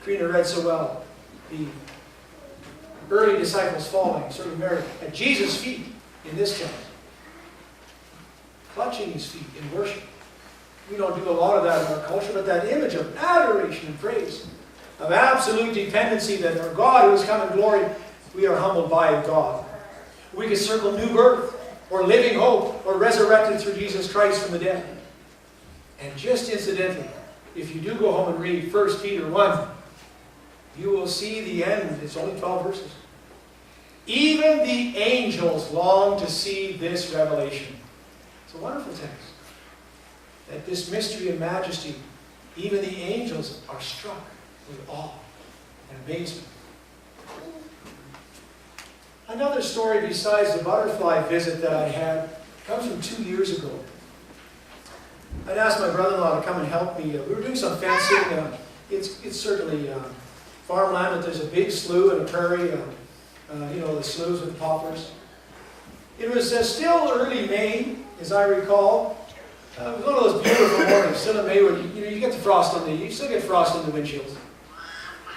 Karina read so well, the early disciples falling, sort of Mary, at Jesus' feet in this text, clutching his feet in worship. We don't do a lot of that in our culture, but that image of adoration and praise, of absolute dependency that our God who has come in glory, we are humbled by God. We could circle new birth, or living hope, or resurrected through Jesus Christ from the dead. And just incidentally, if you do go home and read 1 Peter 1, you will see the end. It's only 12 verses. Even the angels long to see this revelation. It's a wonderful text. That this mystery and majesty, even the angels are struck with awe and amazement. Another story besides the butterfly visit that I had comes from 2 years ago. I'd asked my brother-in-law to come and help me. We were doing some fencing. It's certainly farmland, but there's a big slough and a prairie, the sloughs with poplars. It was still early May, as I recall. It was one of those beautiful mornings, still in May, where you get the frost you still get frost in the windshields.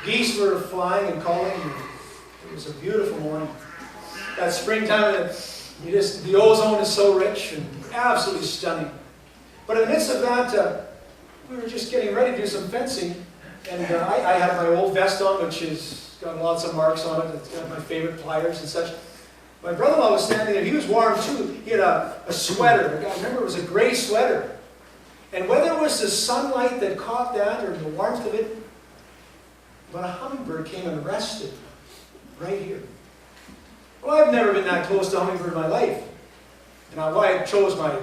Geese were flying and calling. And it was a beautiful morning. That springtime, the ozone is so rich and absolutely stunning. But in the midst of that, we were just getting ready to do some fencing. And I had my old vest on, which has got lots of marks on it. It's got my favorite pliers and such. My brother-in-law was standing there. He was warm too. He had a sweater. I remember it was a gray sweater. And whether it was the sunlight that caught that or the warmth of it, but a hummingbird came and rested right here. Well, I've never been that close to a hummingbird in my life. And why I chose my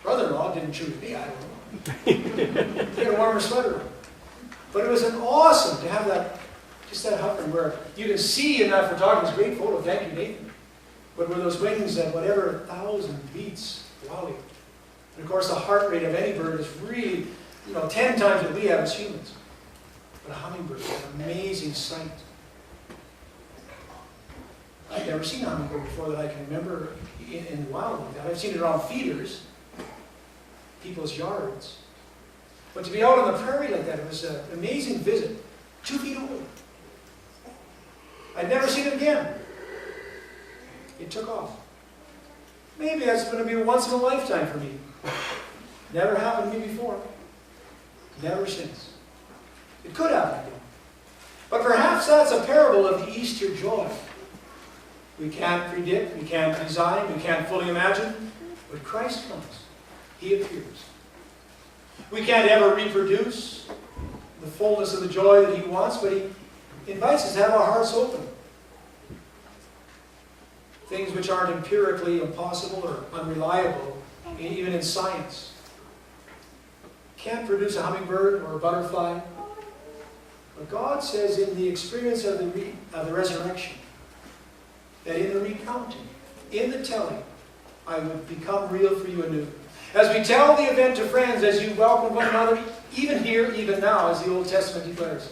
brother-in-law didn't choose me, I don't know. He had a warmer sweater on. But it was an awesome to have that, just that hovering where you can see in that photography, great photo, thank you, Nathan. But where those wings at whatever 1,000 beats, wow. And of course the heart rate of any bird is really, 10 times what we have as humans. But a hummingbird is an amazing sight. I've never seen a hummingbird before that I can remember in the wild like that. I've seen it around feeders, people's yards. But to be out on the prairie like that, it was an amazing visit. 2 feet away. I'd never seen it again. It took off. Maybe that's going to be a once in a lifetime for me. Never happened to me before. Never since. It could happen again. But perhaps that's a parable of the Easter joy. We can't predict, we can't design, we can't fully imagine. But Christ comes. He appears. We can't ever reproduce the fullness of the joy that He wants, but He invites us to have our hearts open. Things which aren't empirically impossible or unreliable, even in science. Can't produce a hummingbird or a butterfly. But God says in the experience of the resurrection, that in the recounting, in the telling, I would become real for you anew. As we tell the event to friends, as you welcome one another, even here, even now, as the Old Testament declares,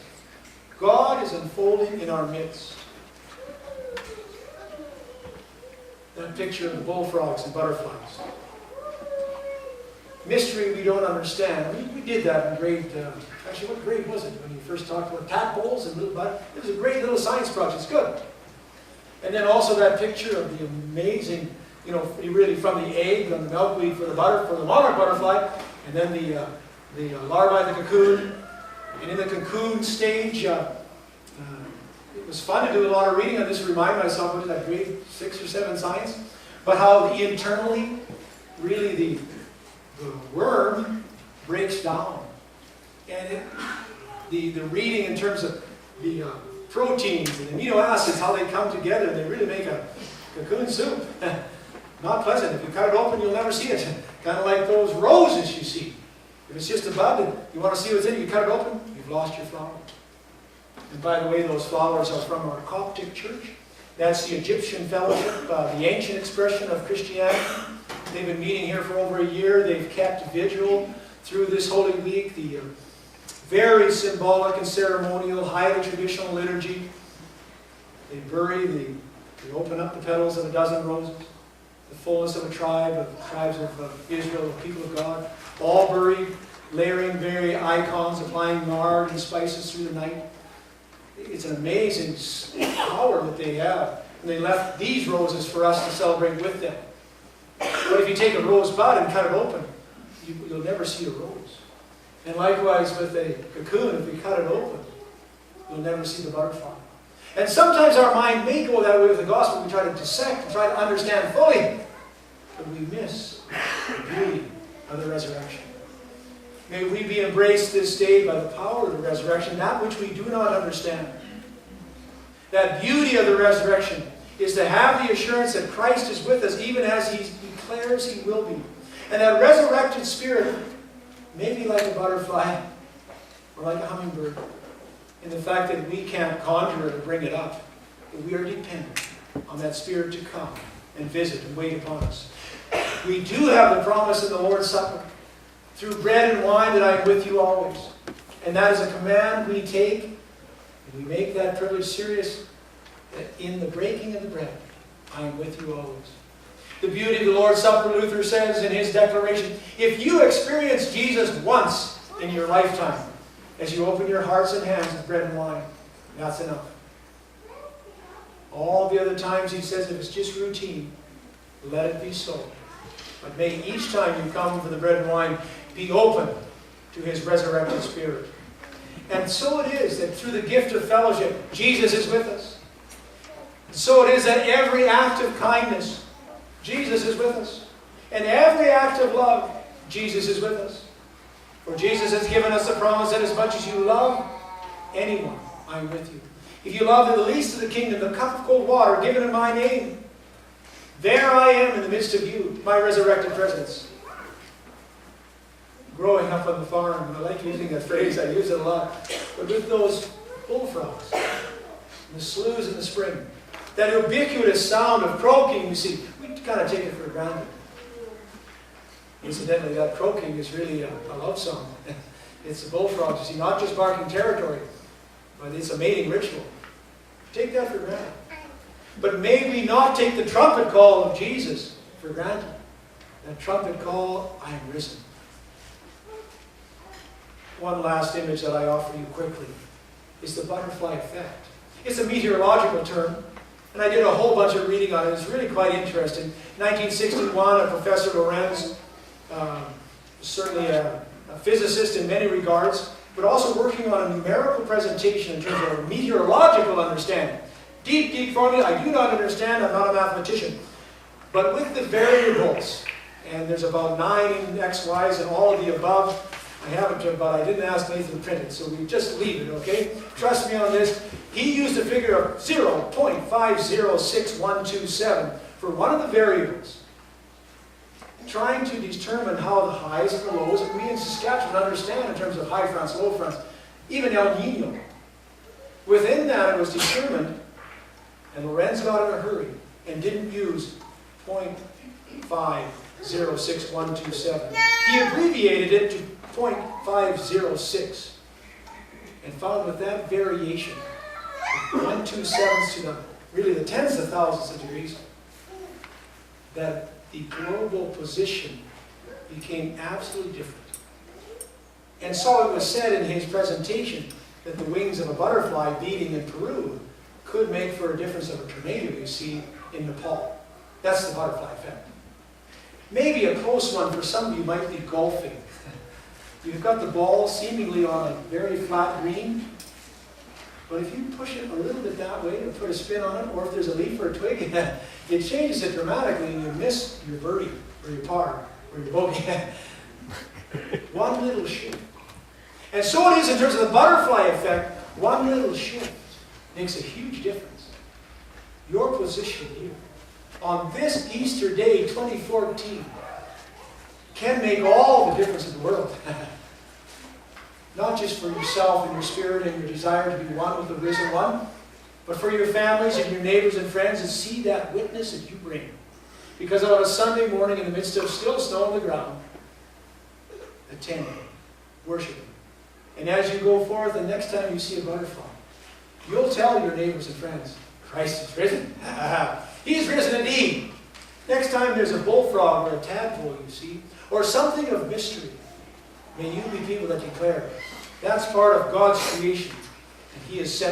God is unfolding in our midst. That picture of the bullfrogs and butterflies. Mystery we don't understand. We did that in grade, actually what grade was it when you first talked about tadpoles and little butterflies? It was a great little science project, it's good. And then also that picture of the amazing, really from the egg, from the milkweed for the monarch butterfly, and then the larvae, the cocoon. And in the cocoon stage, it was fun to do a lot of reading. I just remind myself, what is that, grade 6 or 7 science? But how internally, really the worm breaks down. And the reading in terms of the proteins and amino acids, how they come together, and they really make a cocoon soup. Not pleasant. If you cut it open, you'll never see it. Kind of like those roses you see. If it's just a bud and you want to see what's in it, you cut it open, you've lost your flower. And by the way, those flowers are from our Coptic church. That's the Egyptian fellowship, the ancient expression of Christianity. They've been meeting here for over a year. They've kept vigil through this Holy Week. The very symbolic and ceremonial, highly traditional liturgy. They they open up the petals of a dozen roses. The fullness of a tribe, of the tribes of Israel, the people of God. All buried, layering very icons, applying nard and spices through the night. It's an amazing power that they have. And they left these roses for us to celebrate with them. But if you take a rose bud and cut it open, you'll never see a rose. And likewise with a cocoon, if we cut it open, you'll never see the butterfly. And sometimes our mind may go that way with the gospel. We try to dissect and try to understand fully. But we miss the beauty of the resurrection. May we be embraced this day by the power of the resurrection, that which we do not understand. That beauty of the resurrection is to have the assurance that Christ is with us even as He declares He will be. And that resurrected spirit may be like a butterfly or like a hummingbird in the fact that we can't conjure it or bring it up. But we are dependent on that spirit to come and visit and wait upon us. We do have the promise in the Lord's Supper. Through bread and wine that I am with you always. And that is a command we take, and we make that privilege serious, that in the breaking of the bread, I am with you always. The beauty of the Lord's Supper, Luther says in his declaration, if you experience Jesus once in your lifetime, as you open your hearts and hands with bread and wine, that's enough. All the other times he says, if it's just routine, let it be so. But may each time you come for the bread and wine, be open to His resurrected Spirit. And so it is that through the gift of fellowship, Jesus is with us. And so it is that every act of kindness, Jesus is with us. And every act of love, Jesus is with us. For Jesus has given us the promise that as much as you love anyone, I am with you. If you love the least of the kingdom, the cup of cold water given in my name, there I am in the midst of you, my resurrected presence. Growing up on the farm, and I like using that phrase, I use it a lot, but with those bullfrogs, and the sloughs in the spring, that ubiquitous sound of croaking, you see, we kind of take it for granted. Incidentally, that croaking is really a love song. It's the bullfrogs, you see, not just barking territory, but it's a mating ritual. Take that for granted. But may we not take the trumpet call of Jesus for granted. That trumpet call, I am risen. One last image that I offer you quickly is the butterfly effect. It's a meteorological term, and I did a whole bunch of reading on it. It's really quite interesting. 1961, a Professor Lorenz, certainly a physicist in many regards, but also working on a numerical presentation in terms of a meteorological understanding. Deep, deep formula I do not understand. I'm not a mathematician. But with the variables, and there's about 9 X, Y's, and all of the above, I have it, but I didn't ask Nathan to print it, so we just leave it, okay? Trust me on this. He used a figure of 0.506127 for one of the variables, trying to determine how the highs and the lows that we in Saskatchewan understand in terms of high fronts, low fronts, even El Nino. Within that, it was determined, and Lorenz got in a hurry and didn't use 0.506127. He abbreviated it to 0.506 and found with that variation, 1/2 to the, really the tens of thousands of degrees, that the global position became absolutely different. And so it was said in his presentation that the wings of a butterfly beating in Peru could make for a difference of a tornado you see in Nepal. That's the butterfly effect. Maybe a close one for some of you might be golfing. You've got the ball seemingly on a very flat green, but if you push it a little bit that way and put a spin on it, or if there's a leaf or a twig, it changes it dramatically and you miss your birdie or your par or your bogey. One little shift. And so it is in terms of the butterfly effect. One little shift makes a huge difference. Your position here on this Easter day 2014 can make all the difference in the world. Not just for yourself and your spirit and your desire to be one with the risen one, but for your families and your neighbors and friends, and see that witness that you bring. Because on a Sunday morning in the midst of still snow on the ground, attending, worshiping. And as you go forth, the next time you see a butterfly, you'll tell your neighbors and friends, Christ is risen. He's risen indeed. Next time there's a bullfrog or a tadpole you see, or something of mystery, may you be people that declare that's part of God's creation, and He has set